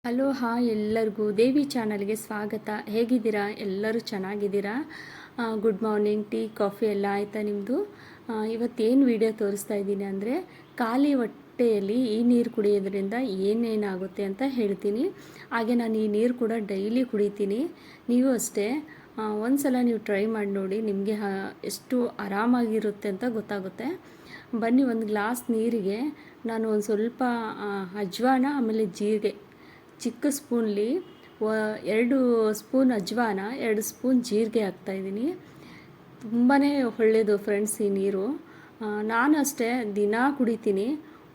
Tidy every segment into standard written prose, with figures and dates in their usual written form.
Hello hi ಎಲ್ಲರಿಗೂ ದೇವಿ ಚಾನಲ್ಗೆ ಸ್ವಾಗತ. ಹೇಗಿದ್ದೀರಾ? ಎಲ್ಲರೂ ಚೆನ್ನಾಗಿದ್ದೀರಾ? Good morning. ಟೀ ಕಾಫಿ ಎಲ್ಲ ಆಯಿತಾ ನಿಮ್ಮದು? ಇವತ್ತೇನು ವಿಡಿಯೋ ತೋರಿಸ್ತಾ ಇದ್ದೀನಿ ಅಂದರೆ ಖಾಲಿ ಹೊಟ್ಟೆಯಲ್ಲಿ ಈ ನೀರು ಕುಡಿಯೋದ್ರಿಂದ ಏನೇನಾಗುತ್ತೆ ಅಂತ ಹೇಳ್ತೀನಿ. ಹಾಗೆ ನಾನು ಈ ನೀರು ಕೂಡ ಡೈಲಿ ಕುಡಿತೀನಿ. ನೀವು ಅಷ್ಟೇ ಒಂದು ಸಲ ನೀವು ಟ್ರೈ ಮಾಡಿ ನೋಡಿ, ನಿಮಗೆ ಎಷ್ಟು ಆರಾಮಾಗಿರುತ್ತೆ ಅಂತ ಗೊತ್ತಾಗುತ್ತೆ. ಬನ್ನಿ, ಒಂದು ಗ್ಲಾಸ್ ನೀರಿಗೆ ನಾನು ಒಂದು ಸ್ವಲ್ಪ ಅಜ್ವಾನ ಆಮೇಲೆ ಜೀರಿಗೆ ಚಿಕ್ಕ ಸ್ಪೂನ್ಲಿ 2 ಸ್ಪೂನ್ ಅಜ್ವಾನ 2 ಸ್ಪೂನ್ ಜೀರಿಗೆ ಹಾಕ್ತಾಯಿದ್ದೀನಿ. ತುಂಬಾ ಒಳ್ಳೆಯದು ಫ್ರೆಂಡ್ಸ್ ಈ ನೀರು. ನಾನು ಅಷ್ಟೇ ದಿನಾ ಕುಡಿತೀನಿ.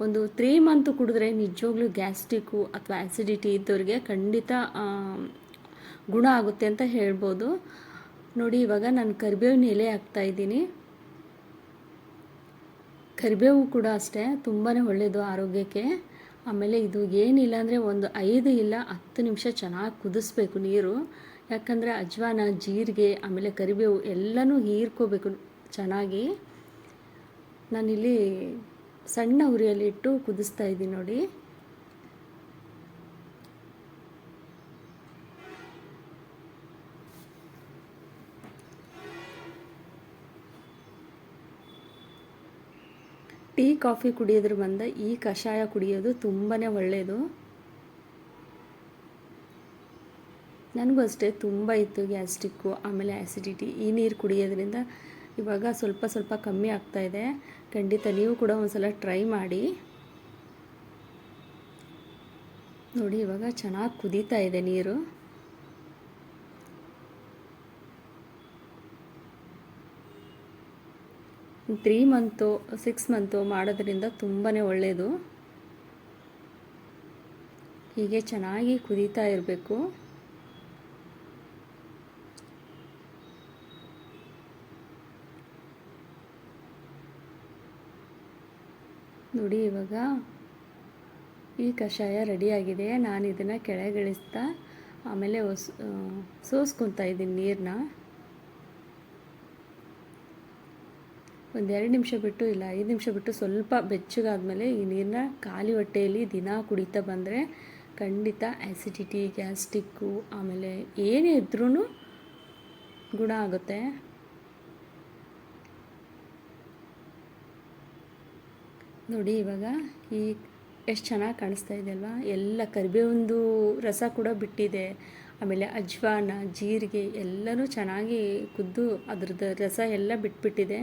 ಒಂದು 3 ಮಂತ್ ಕುಡಿದ್ರೆ ನಿಜವಾಗ್ಲೂ ಗ್ಯಾಸ್ಟ್ರಿಕ್ಕು ಅಥವಾ ಆ್ಯಸಿಡಿಟಿ ಇದ್ದವ್ರಿಗೆ ಖಂಡಿತ ಗುಣ ಆಗುತ್ತೆ ಅಂತ ಹೇಳ್ಬೋದು. ನೋಡಿ, ಇವಾಗ ನಾನು ಕರಿಬೇವಿನ ಎಲೆ ಹಾಕ್ತಾಯಿದ್ದೀನಿ. ಕರಿಬೇವು ಕೂಡ ಅಷ್ಟೇ ತುಂಬಾ ಒಳ್ಳೆಯದು ಆರೋಗ್ಯಕ್ಕೆ. ಆಮೇಲೆ ಇದು ಏನಿಲ್ಲ ಅಂದರೆ ಒಂದು 5 ಇಲ್ಲ 10 ನಿಮಿಷ ಚೆನ್ನಾಗಿ ಕುದಿಸ್ಬೇಕು ನೀರು. ಯಾಕಂದರೆ ಅಜ್ವಾನ, ಜೀರಿಗೆ ಆಮೇಲೆ ಕರಿಬೇವು ಎಲ್ಲನೂ ಹೀರ್ಕೋಬೇಕು ಚೆನ್ನಾಗಿ. ನಾನಿಲ್ಲಿ ಸಣ್ಣ ಉರಿಯಲ್ಲಿ ಇಟ್ಟು ಕುದಿಸ್ತಾ ಇದ್ದೀನಿ ನೋಡಿ. ಟೀ ಕಾಫಿ ಕುಡಿಯೋದ್ರ ಬಂದ ಈ ಕಷಾಯ ಕುಡಿಯೋದು ತುಂಬಾ ಒಳ್ಳೆಯದು. ನನಗೂ ಅಷ್ಟೇ ತುಂಬ ಇತ್ತು ಗ್ಯಾಸ್ಟ್ರಿಕ್ಕು ಆಮೇಲೆ ಆ್ಯಸಿಡಿಟಿ. ಈ ನೀರು ಕುಡಿಯೋದ್ರಿಂದ ಇವಾಗ ಸ್ವಲ್ಪ ಸ್ವಲ್ಪ ಕಮ್ಮಿ ಆಗ್ತಾಯಿದೆ. ಖಂಡಿತ ನೀವು ಕೂಡ ಒಂದು ಸಲ ಟ್ರೈ ಮಾಡಿ ನೋಡಿ. ಇವಾಗ ಚೆನ್ನಾಗಿ ಕುದೀತಾ ಇದೆ ನೀರು. ತ್ರೀ ಮಂತು 6 ಮಂತು ಮಾಡೋದ್ರಿಂದ ತುಂಬಾ ಒಳ್ಳೆಯದು. ಹೀಗೆ ಚೆನ್ನಾಗಿ ಕುದೀತಾ ಇರಬೇಕು. ನೋಡಿ, ಇವಾಗ ಈ ಕಷಾಯ ರೆಡಿಯಾಗಿದೆ. ನಾನು ಇದನ್ನು ಕೆಳಗಿಳಿಸ್ತಾ ಆಮೇಲೆ ಸೋಸ್ಕೊತಾ ಇದ್ದೀನಿ ನೀರನ್ನ. ಒಂದು 2 ನಿಮಿಷ ಬಿಟ್ಟು ಇಲ್ಲ 5 ನಿಮಿಷ ಬಿಟ್ಟು ಸ್ವಲ್ಪ ಬೆಚ್ಚಗಾದ್ಮೇಲೆ ಈ ನೀರನ್ನ ಖಾಲಿ ಹೊಟ್ಟೆಯಲ್ಲಿ ದಿನ ಕುಡಿತಾ ಬಂದರೆ ಖಂಡಿತ ಆ್ಯಸಿಡಿಟಿ, ಗ್ಯಾಸ್ಟ್ರಿಕ್ಕು ಆಮೇಲೆ ಏನೇ ಇದ್ರೂ ಗುಣ ಆಗುತ್ತೆ. ನೋಡಿ, ಇವಾಗ ಈ ಎಷ್ಟು ಚೆನ್ನಾಗಿ ಕಾಣಿಸ್ತಾ ಇದೆ ಅಲ್ವಾ? ಎಲ್ಲ ಕರಿಬೇವಿಂದು ರಸ ಕೂಡ ಬಿಟ್ಟಿದೆ. ಆಮೇಲೆ ಅಜ್ವಾನ, ಜೀರಿಗೆ ಎಲ್ಲನೂ ಚೆನ್ನಾಗಿ ಕುದ್ದು ಅದ್ರದ್ದು ರಸ ಎಲ್ಲ ಬಿಟ್ಬಿಟ್ಟಿದೆ.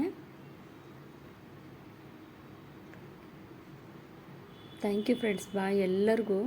Thank you friends. ಬಾಯ್ ಎಲ್ಲರಿಗೂ.